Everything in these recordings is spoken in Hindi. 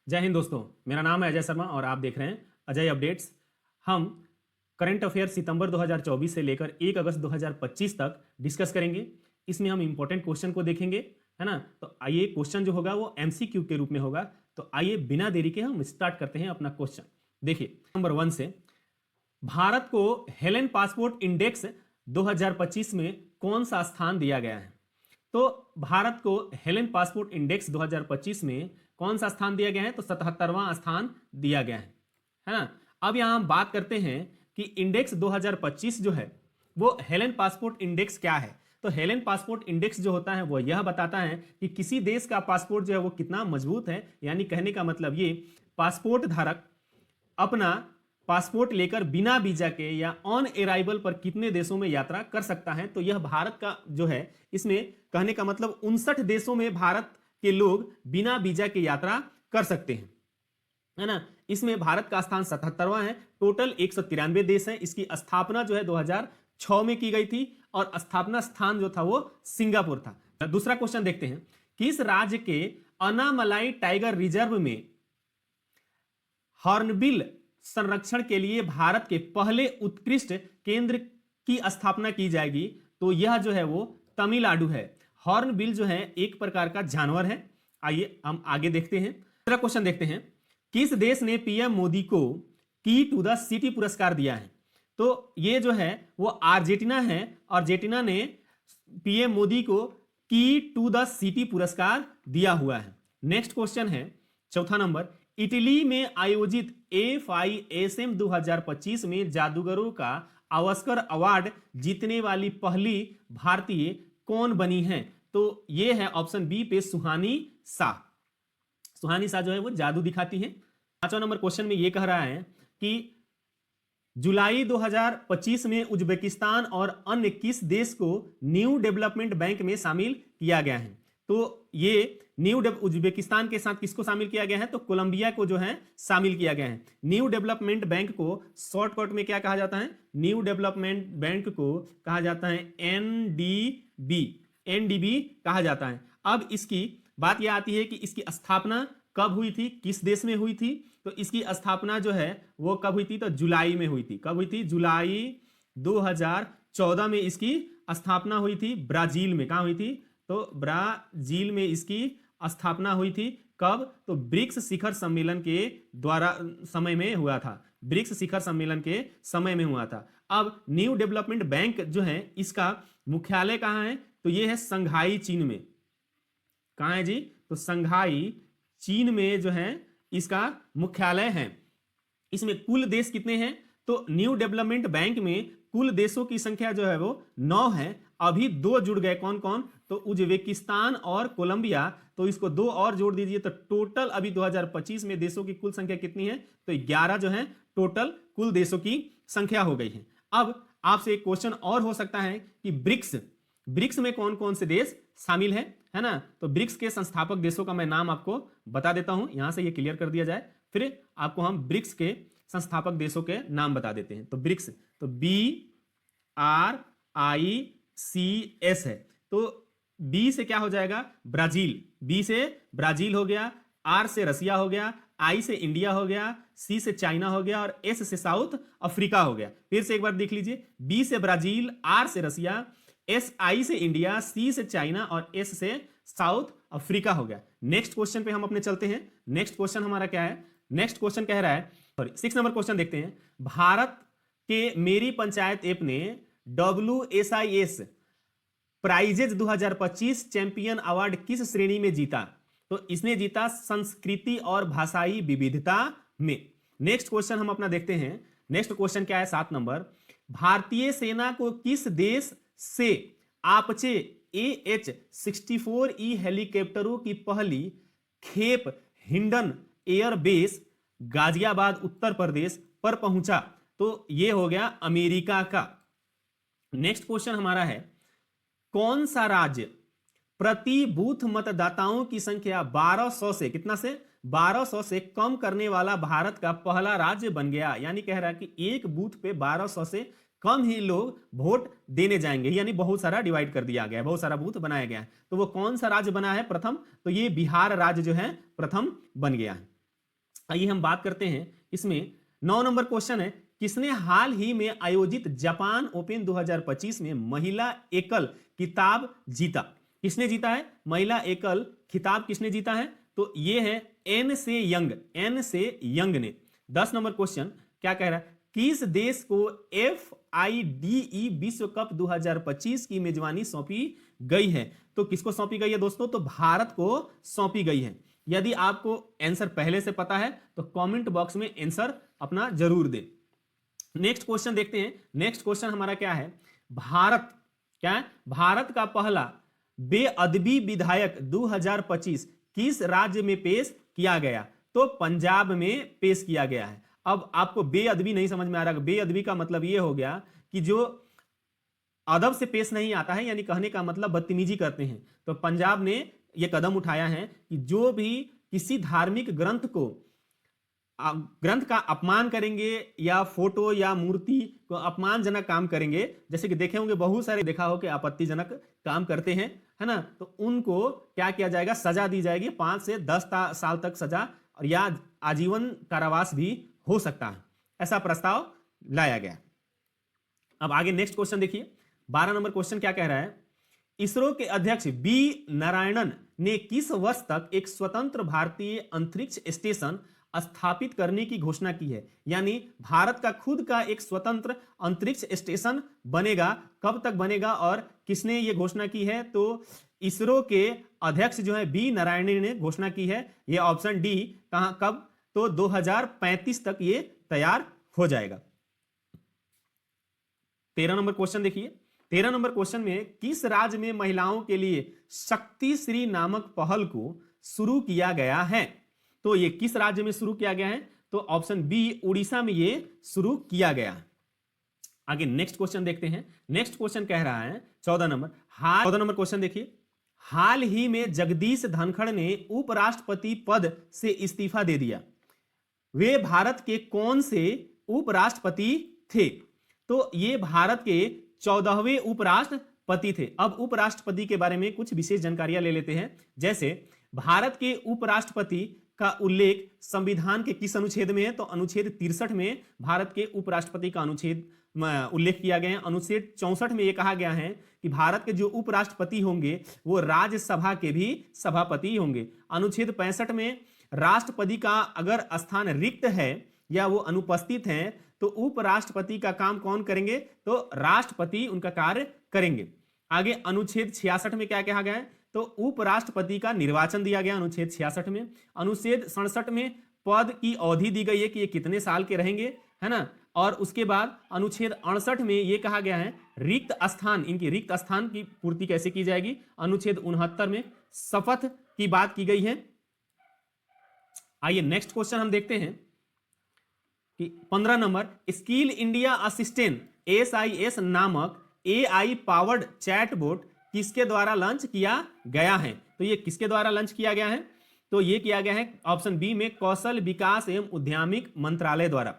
जय हिंद दोस्तों, मेरा नाम है अजय शर्मा और आप देख रहे हैं अजय अपडेट्स। हम करंट अफेयर सितंबर 2024 से लेकर 1 अगस्त 2025 तक डिस्कस करेंगे। इसमें हम इंपॉर्टेंट क्वेश्चन को देखेंगे, है ना। तो आइए, क्वेश्चन जो होगा वो एमसीक्यू के रूप में होगा। तो आइए बिना देरी के हम स्टार्ट करते हैं अपना क्वेश्चन। देखिए नंबर 1 से, भारत को हेलेन पासपोर्ट इंडेक्स 2025 में कौन सा स्थान दिया गया है? तो भारत को हेलेन पासपोर्ट इंडेक्स 2025 में कौन सा स्थान दिया गया है? तो 77वां स्थान दिया गया है ना। अब यहां हम बात करते हैं कि इंडेक्स 2025 जो है वो हेलेन पासपोर्ट इंडेक्स क्या है। तो हेलेन पासपोर्ट इंडेक्स जो होता है वो यह बताता है कि किसी देश का पासपोर्ट जो है वो कितना मजबूत है। यानी कहने का मतलब ये, पासपोर्ट धारक अपना पासपोर्ट लेकर बिना वीजा के या ऑन अराइवल पर कितने देशों में यात्रा कर सकता है। तो यह भारत का जो है, इसमें कहने का मतलब 59 देशों में भारत के लोग बिना वीजा के यात्रा कर सकते हैं, है ना। इसमें भारत का स्थान 77वां है। टोटल 193 देश हैं। इसकी स्थापना जो है 2006 में की गई थी और स्थापना स्थान जो था वो सिंगापुर था। दूसरा क्वेश्चन देखते हैं, किस राज्य के अनामलाई टाइगर रिजर्व में हॉर्नबिल संरक्षण के लिए भारत के पहले उत्कृष्ट केंद्र की स्थापना की जाएगी? तो यह जो है वो तमिलनाडु है। हॉर्नबिल जो है एक प्रकार का जानवर है। आइए हम आगे देखते हैं। दूसरा क्वेश्चन देखते हैं, किस देश ने पीएम मोदी को की टू द सिटी पुरस्कार दिया है? तो ये जो है वो अर्जेंटीना है। अर्जेंटीना ने पीएम मोदी को की टू द सिटी पुरस्कार दिया हुआ है। नेक्स्ट क्वेश्चन है चौथा नंबर, इटली में आयोजित FISM 2025 में जादूगरों का ऑस्कर अवार्ड जीतने वाली पहली भारतीय कौन बनी है? तो ये है ऑप्शन बी पे सुहानी शाह। सुहानी शाह जो है वो जादू दिखाती है। पांचवा नंबर क्वेश्चन में ये कह रहा है कि जुलाई 2025 में उज्बेकिस्तान और अन्य किस देश को न्यू डेवलपमेंट बैंक में शामिल किया गया है? तो ये उज्बेकिस्तान के साथ किसको शामिल किया गया है? तो कोलंबिया को जो है शामिल किया गया है। न्यू डेवलपमेंट बैंक को शॉर्टकट में क्या कहा जाता है? न्यू डेवलपमेंट बैंक को कहा जाता है एनडीबी कहा जाता है। अब इसकी बात यह आती है कि इसकी स्थापना कब हुई थी, किस देश में हुई थी? तो इसकी स्थापना जो है वो कब हुई थी? तो जुलाई में हुई थी। कब हुई थी? जुलाई 2014 में इसकी स्थापना हुई थी। ब्राजील में। कहां हुई थी? तो ब्राजील में इसकी स्थापना हुई थी। कब? तो ब्रिक्स शिखर सम्मेलन के द्वारा समय में हुआ था। ब्रिक्स शिखर सम्मेलन के समय में हुआ था। अब न्यू डेवलपमेंट बैंक जो है इसका मुख्यालय कहां है? तो ये है संघाई, चीन में। कहां है जी? तो संघाई, चीन में जो है इसका मुख्यालय है। इसमें कुल देश कितने हैं? तो न्यू डेवलपमेंट बैंक में कुल देशों की संख्या जो है वो 9 है। अभी 2 जुड़ गए। कौन कौन? तो उज्बेकिस्तान और कोलंबिया। तो इसको 2 और जोड़ दीजिए तो टोटल अभी 2025 में देशों की कुल संख्या कितनी है? तो 11 जो है टोटल कुल देशों की संख्या हो गई है। अब आपसे एक क्वेश्चन और हो सकता है कि ब्रिक्स में कौन कौन से देश शामिल है ना। तो ब्रिक्स के संस्थापक देशों का मैं नाम आपको बता देता हूं, यहां से ये क्लियर कर दिया जाए, फिर आपको हम ब्रिक्स के संस्थापक देशों के नाम बता देते हैं। तो ब्रिक्स, तो BRICS है। तो बी से क्या हो जाएगा? ब्राजील। बी से ब्राजील हो गया, आर से रसिया हो गया, आई से इंडिया हो गया, सी से चाइना हो गया और एस से साउथ अफ्रीका हो गया। फिर से एक बार देख लीजिए, बी से ब्राजील, आर से रसिया, आई से इंडिया, सी से चाइना और एस से साउथ अफ्रीका हो गया। नेक्स्ट क्वेश्चन पे हम अपने चलते हैं। नेक्स्ट क्वेश्चन हमारा क्या है? नेक्स्ट क्वेश्चन कह रहा है, सॉरी 6 नंबर क्वेश्चन देखते हैं। भारत के मेरी पंचायत ऐप ने WSIS प्राइजेज 2025 चैंपियन अवार्ड किस श्रेणी में जीता? तो इसने जीता संस्कृति और भाषाई विविधता में। नेक्स्ट क्वेश्चन हम अपना देखते हैं। नेक्स्ट क्वेश्चन क्या है? 7 नंबर, भारतीय सेना को किस देश से आपचे AH-64E हेलीकॉप्टरों की पहली खेप हिंडन एयरबेस गाजियाबाद उत्तर प्रदेश पर पहुंचा? तो यह हो गया अमेरिका का। नेक्स्ट क्वेश्चन हमारा है, कौन सा राज्य प्रति बूथ मतदाताओं की संख्या 1200 से, कितना से? 1200 से कम करने वाला भारत का पहला राज्य बन गया? यानी कह रहा है कि एक बूथ पे 1200 से कम ही लोग वोट देने जाएंगे, यानी बहुत सारा डिवाइड कर दिया गया है, बहुत सारा बूथ बनाया गया है। तो वो कौन सा राज्य बना है प्रथम? तो ये बिहार राज्य जो है प्रथम बन गया है। आइए हम बात करते हैं इसमें 9 नंबर क्वेश्चन है, किसने हाल ही में आयोजित जापान ओपन 2025 में महिला एकल खिताब जीता? किसने जीता है महिला एकल खिताब, किसने जीता है? तो ये है एन से यंग ने। 10 नंबर क्वेश्चन क्या कह रहा है, किस देश को FIDE विश्व कप 2025 की मेजबानी सौंपी गई है? तो किसको सौंपी गई है दोस्तों? तो भारत को सौंपी गई है। यदि आपको आंसर पहले से पता है तो कमेंट बॉक्स में आंसर अपना जरूर दे। नेक्स्ट क्वेश्चन देखते हैं। नेक्स्ट क्वेश्चन हमारा क्या है, भारत क्या है, भारत का पहला बेअदबी विधायक 2025 किस राज्य में पेश किया गया? तो पंजाब में पेश किया गया है। अब आपको बेअदबी नहीं समझ में आ रहा, बेअदबी का मतलब यह हो गया कि जो अदब से पेश नहीं आता है, यानी कहने का मतलब बदतमीजी करते हैं। तो पंजाब ने यह कदम उठाया है कि जो भी किसी धार्मिक ग्रंथ का अपमान करेंगे या फोटो या मूर्ति को अपमानजनक काम करेंगे, जैसे कि देखे होंगे बहुत सारे देखा हो कि आपत्तिजनक काम करते हैं, है ना, तो उनको क्या किया जाएगा, सजा दी जाएगी, 5 से 10 साल तक सजा और या आजीवन कारावास भी हो सकता है। ऐसा प्रस्ताव लाया गया। अब आगे नेक्स्ट क्वेश्चन देखिए, 12 नंबर क्वेश्चन क्या कह रहा है, इसरो के अध्यक्ष बी नारायणन ने किस वर्ष तक एक स्वतंत्र भारतीय अंतरिक्ष स्टेशन स्थापित करने की घोषणा की है? यानी भारत का खुद का एक स्वतंत्र अंतरिक्ष स्टेशन बनेगा, कब तक बनेगा और किसने ये घोषणा की है? तो इसरो के अध्यक्ष जो है बी नारायणन ने घोषणा की है। ये ऑप्शन डी, कहां कब? तो 2035 तक ये तैयार हो जाएगा। 13 नंबर क्वेश्चन देखिए। 13 नंबर क्वेश्चन में किस राज्य में महिलाओं के लिए शक्ति श्री नामक पहल को शुरू किया गया है? तो ये किस राज्य में शुरू किया गया है? तो ऑप्शन बी, उड़ीसा में ये शुरू किया गया है। आगे नेक्स्ट क्वेश्चन देखते हैं। नेक्स्ट क्वेश्चन कह रहा है 14 नंबर क्वेश्चन देखिए, हाल ही में जगदीश धनखड़ ने उपराष्ट्रपति पद से इस्तीफा दे दिया, वे भारत के कौन से उपराष्ट्रपति थे? तो ये भारत के 14वें उपराष्ट्रपति थे। अब उपराष्ट्रपति के बारे में कुछ विशेष जानकारियां ले लेते हैं। जैसे भारत के उपराष्ट्रपति का उल्लेख संविधान के किस अनुच्छेद में है? तो अनुच्छेद 63 में भारत के उपराष्ट्रपति का अनुच्छेद उल्लेख किया गया है। अनुच्छेद 64 में यह कहा गया है कि भारत के जो उपराष्ट्रपति होंगे वो राज्यसभा के भी सभापति होंगे। अनुच्छेद 65 में राष्ट्रपति का अगर स्थान रिक्त है या वो अनुपस्थित हैं तो उपराष्ट्रपति का काम कौन करेंगे? तो राष्ट्रपति उनका कार्य करेंगे। आगे अनुच्छेद 66 में क्या कहा गया है? तो उपराष्ट्रपति का निर्वाचन दिया गया अनुच्छेद 66 में। अनुच्छेद 67 में पद की अवधि दी गई है कि ये कितने साल के रहेंगे, है ना। और उसके बाद अनुच्छेद 68 में ये कहा गया है रिक्त स्थान, इनकी रिक्त स्थान की पूर्ति कैसे की जाएगी। अनुच्छेद 69 में शपथ की बात की गई है। आइए नेक्स्ट क्वेश्चन हम देखते हैं कि 15 number, skill India assistant SIS नामक AI पावर्ड चैटबॉट किसके द्वारा लॉन्च किया गया है? तो ये किसके द्वारा लॉन्च किया गया है? तो ये किया गया है ऑप्शन बी में कौशल विकास एवं उद्यमिक मंत्रालय द्वारा।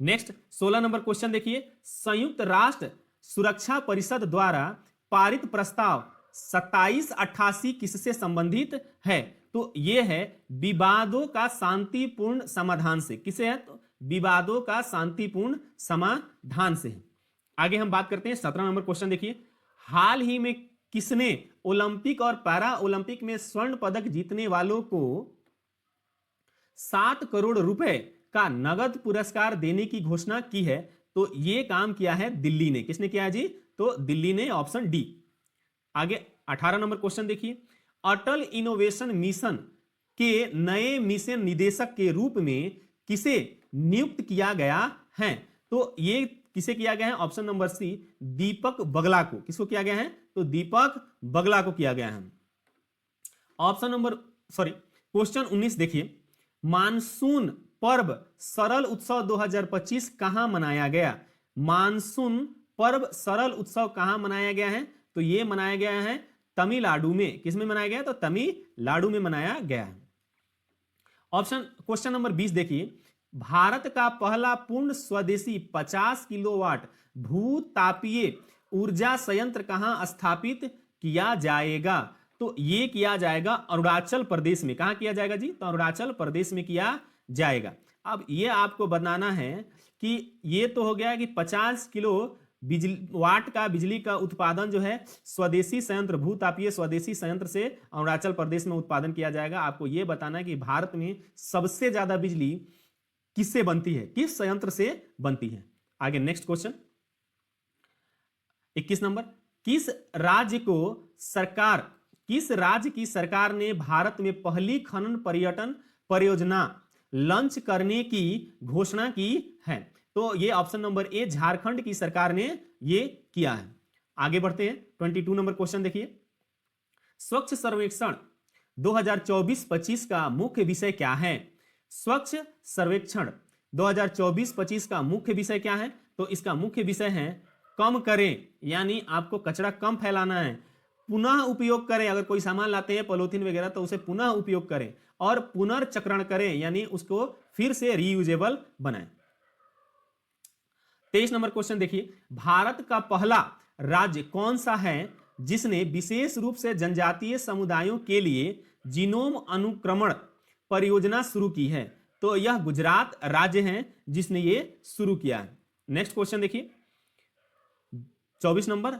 नेक्स्ट 16 नंबर क्वेश्चन देखिए, संयुक्त राष्ट्र सुरक्षा परिषद द्वारा पारित प्रस्ताव 2788 किससे संबंधित है? तो ये है विवादों का शांतिपूर्ण समाधान से। किसे है? तो विवादों का शांतिपूर्ण समाधान से है। आगे हम बात करते हैं 17 नंबर क्वेश्चन देखिए, हाल ही में किसने ओलंपिक और पैरा ओलंपिक में स्वर्ण पदक जीतने वालों को 7 करोड़ रुपए का नगद पुरस्कार देने की घोषणा की है? तो यह काम किया है दिल्ली ने। किसने किया है जी? तो दिल्ली ने, ऑप्शन डी। आगे 18 नंबर क्वेश्चन देखिए, अटल इनोवेशन मिशन के नए मिशन निदेशक के रूप में किसे नियुक्त किया गया है? तो ये किसे किया गया है? ऑप्शन नंबर सी, दीपक बगला को। किसको किया गया है? तो दीपक बगला को किया गया है। ऑप्शन नंबर क्वेश्चन 19 देखिए, मानसून पर्व सरल उत्सव 2025 कहां मनाया गया? मानसून पर्व सरल उत्सव कहां मनाया गया है? तो यह मनाया गया है तमिलनाडु में। किसमें मनाया गया? तो तमिलनाडु में मनाया गया है। ऑप्शन क्वेश्चन नंबर 20 देखिए, भारत का पहला पूर्ण स्वदेशी 50 किलोवाट भूतापीय ऊर्जा संयंत्र कहां स्थापित किया जाएगा? तो ये किया जाएगा अरुणाचल प्रदेश में। कहां किया जाएगा जी? तो अरुणाचल प्रदेश में किया जाएगा। अब ये आपको बताना है कि ये तो हो गया कि 50 किलो वाट का बिजली का उत्पादन जो है स्वदेशी संयंत्र, भूतापीय स्वदेशी संयंत्र से अरुणाचल प्रदेश में उत्पादन किया जाएगा। आपको यह बताना है कि भारत में सबसे ज्यादा बिजली किससे बनती है, किस संयंत्र से बनती है। आगे नेक्स्ट क्वेश्चन 21 नंबर, किस राज्य की सरकार ने भारत में पहली खनन पर्यटन परियोजना लॉन्च करने की घोषणा की है? तो ये ऑप्शन नंबर ए, झारखंड की सरकार ने ये किया है। आगे बढ़ते हैं 22 नंबर क्वेश्चन देखिए, स्वच्छ सर्वेक्षण 2024-25 का मुख्य विषय क्या है? स्वच्छ सर्वेक्षण 2024-25 का मुख्य विषय क्या है? तो इसका मुख्य विषय है कम करें, यानी आपको कचरा कम फैलाना है, पुनः उपयोग करें, अगर कोई सामान लाते हैं पॉलिथीन वगैरह तो उसे पुनः उपयोग करें, और पुनर्चक्रण करें, यानी उसको फिर से रीयूजेबल बनाएं। 23 नंबर क्वेश्चन देखिए, भारत का पहला राज्य कौन सा है जिसने विशेष रूप से जनजातीय समुदायों के लिए जीनोम अनुक्रमण परियोजना शुरू की है? तो यह गुजरात राज्य है जिसने ये शुरू किया है। नेक्स्ट क्वेश्चन देखिए 24 नंबर,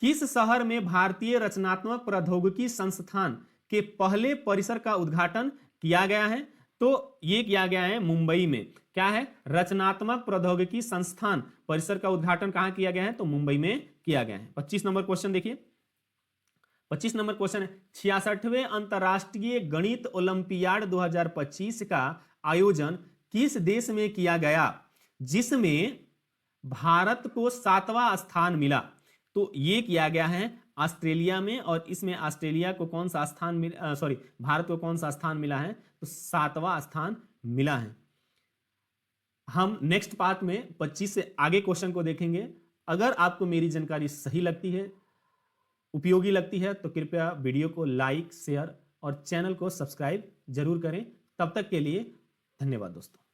किस शहर में भारतीय रचनात्मक प्रौद्योगिकी संस्थान के पहले परिसर का उद्घाटन किया गया है? तो ये किया गया है मुंबई में। क्या है? रचनात्मक प्रौद्योगिकी संस्थान परिसर का उद्घाटन कहां किया गया है? तो मुंबई में किया गया है। 25 नंबर क्वेश्चन देखिए, 25 नंबर क्वेश्चन है 66वें अंतरराष्ट्रीय गणित ओलंपियाड 2025 का आयोजन किस देश में किया गया जिसमें भारत को 7वां स्थान मिला? तो ये किया गया है ऑस्ट्रेलिया में, और इसमें ऑस्ट्रेलिया को कौन सा स्थान मिला, भारत को कौन सा स्थान मिला है? तो 7वां स्थान मिला है। हम नेक्स्ट पार्ट में 25 से आगे क्वेश्चन को देखेंगे। अगर आपको मेरी जानकारी सही लगती है, उपयोगी लगती है, तो कृपया वीडियो को लाइक, शेयर और चैनल को सब्सक्राइब जरूर करें। तब तक के लिए धन्यवाद दोस्तों।